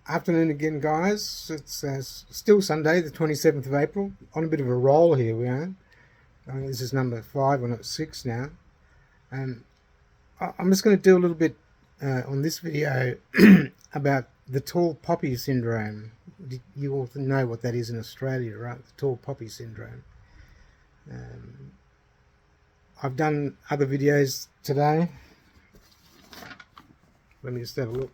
Afternoon again, guys. It's still Sunday, the 27th of April. On a bit of a roll here, we are. I think this is number 5 or not 6 now. Um, I'm just going to do a little bit on this video about the tall poppy syndrome. You all know what that is in Australia, right? The tall poppy syndrome. I've done other videos today. Let me just have a look.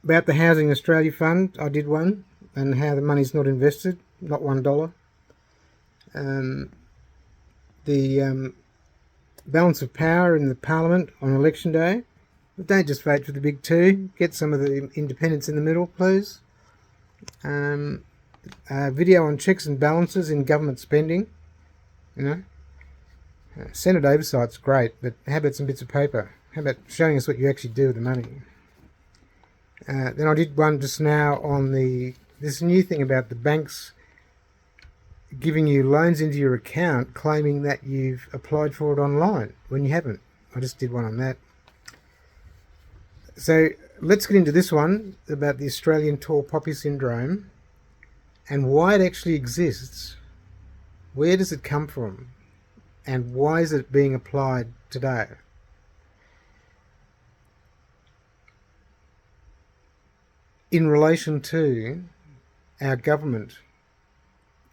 About the Housing Australia Fund, I did one, and how the money's not invested, not $1. The balance of power in the Parliament on election day. But don't just vote for the big two. Get some of the independents in the middle, please. A video on checks and balances in government spending. You know, Senate oversight's great, but how about some bits of paper? How about showing us what you actually do with the money? Then I did one just now on this new thing about the banks giving you loans into your account, claiming that you've applied for it online when you haven't. I just did one on that. So let's get into this one about the Australian tall poppy syndrome and why it actually exists. Where does it come from? And why is it being applied today? In relation to our government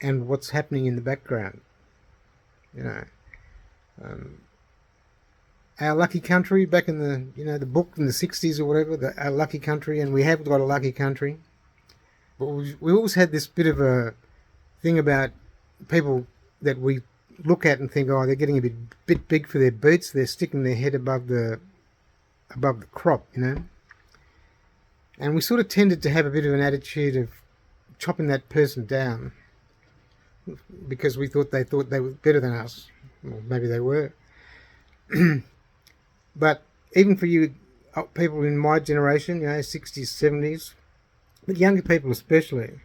and what's happening in the background, our lucky country back in the book in the 60s or whatever, our lucky country, and we have got a lucky country, but we always had this bit of a thing about people that we look at and think, oh, they're getting a bit big for their boots, they're sticking their head above the crop, and we sort of tended to have a bit of an attitude of chopping that person down because we thought they were better than us. Well, maybe they were. But even for you people in my generation, 60s, 70s, but younger people especially,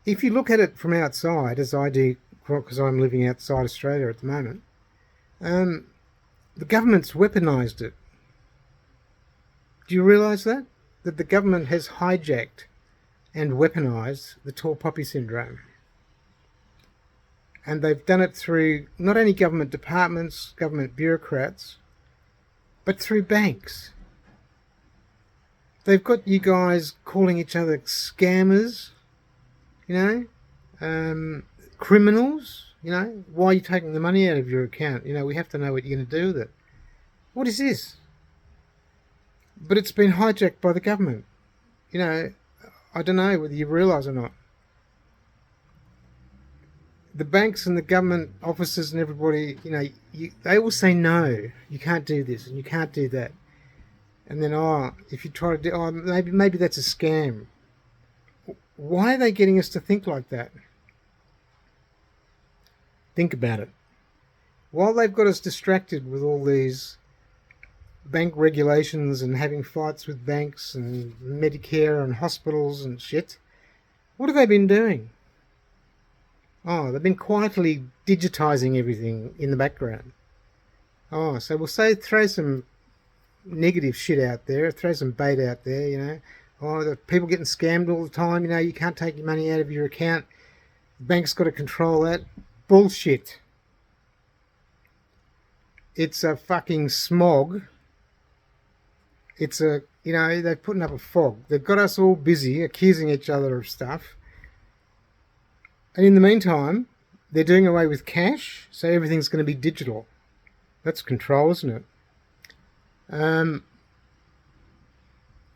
if you look at it from outside, as I do, because I'm living outside Australia at the moment, the government's weaponised it. Do you realise that? That the government has hijacked and weaponised the tall poppy syndrome. And they've done it through not only government departments, government bureaucrats, but through banks. They've got you guys calling each other scammers, criminals, why are you taking the money out of your account? We have to know what you're going to do with it. What is this? But it's been hijacked by the government. I don't know whether you realise or not. The banks and the government officers and everybody, they all say no, you can't do this and you can't do that. And then, if you try to do, maybe that's a scam. Why are they getting us to think like that? Think about it. While they've got us distracted with all these bank regulations and having fights with banks and Medicare and hospitals and shit, what have they been doing? They've been quietly digitising everything in the background. So we'll throw some negative shit out there, throw some bait out there, the people getting scammed all the time, you can't take your money out of your account, the bank's got to control that. Bullshit. It's a fucking smog. It's they're putting up a fog. They've got us all busy accusing each other of stuff. And in the meantime, they're doing away with cash, so everything's going to be digital. That's control, isn't it?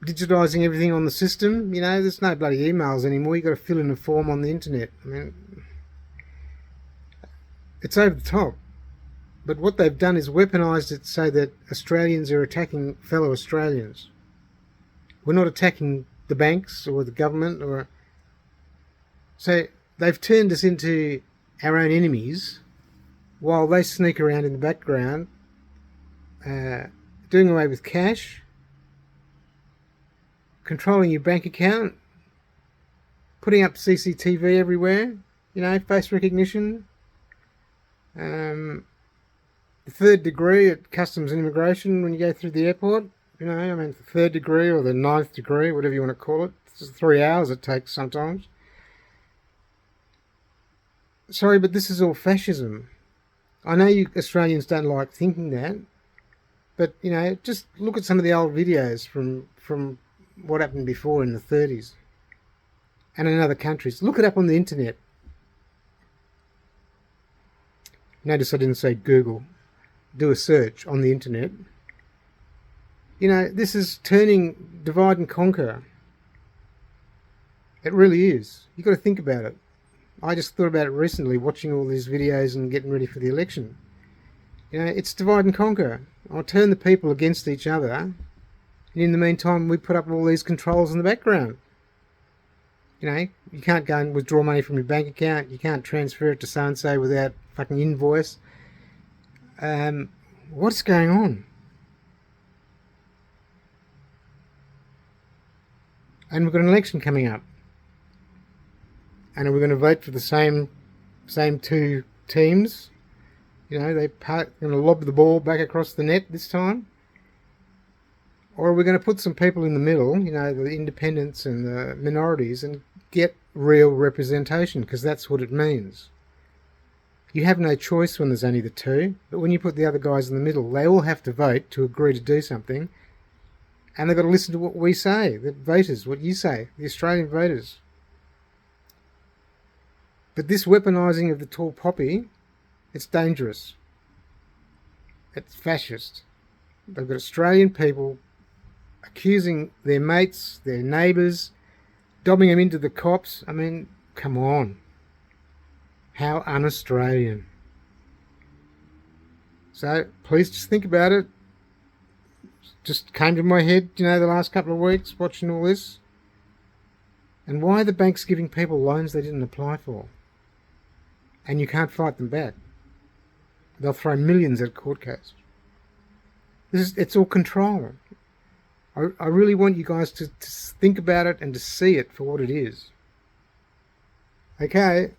Digitising everything on the system, there's no bloody emails anymore. You've got to fill in a form on the internet. It's over the top. But what they've done is weaponised it so that Australians are attacking fellow Australians. We're not attacking the banks or the government, so they've turned us into our own enemies while they sneak around in the background, doing away with cash, controlling your bank account, putting up CCTV everywhere, face recognition, The third degree at customs and immigration when you go through the airport. You know, I mean, the third degree or the ninth degree, whatever you want to call it. It's 3 hours it takes sometimes. Sorry, but this is all fascism. I know you Australians don't like thinking that, but, you know, just look at some of the old videos from what happened before in the 30s and in other countries. Look it up on the internet. Notice I didn't say Google. Do a search on the internet. You know, this is turning divide and conquer. It really is. You've got to think about it. I just thought about it recently, watching all these videos and getting ready for the election. You know, it's divide and conquer. I'll turn the people against each other, and in the meantime, we put up all these controls in the background. You know, you can't go and withdraw money from your bank account. You can't transfer it to so-and-so without fucking invoice. What's going on? And we've got an election coming up. And are we going to vote for the same two teams? You know, they're going to lob the ball back across the net this time? Or are we going to put some people in the middle, you know, the independents and the minorities, and get real representation? Because that's what it means. You have no choice when there's only the two, but when you put the other guys in the middle, they all have to vote to agree to do something, and they've got to listen to what we say, the voters, what you say, the Australian voters. But this weaponising of the tall poppy, it's dangerous. It's fascist. They've got Australian people accusing their mates, their neighbours, dobbing them into the cops. I mean, come on. How un-Australian. So please just think about it. Just came to my head, you know, the last couple of weeks watching all this. And why are the banks giving people loans they didn't apply for? And you can't fight them back. They'll throw millions at a court case. It's all control. I really want you guys to think about it and to see it for what it is. Okay.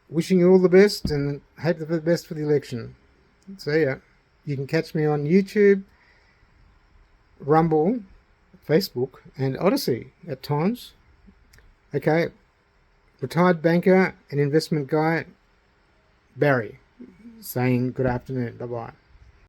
Wishing you all the best and hope for the best for the election. See ya. You can catch me on YouTube, Rumble, Facebook, and Odyssey at times. Okay. Retired banker and investment guy, Barry, saying good afternoon. Bye-bye.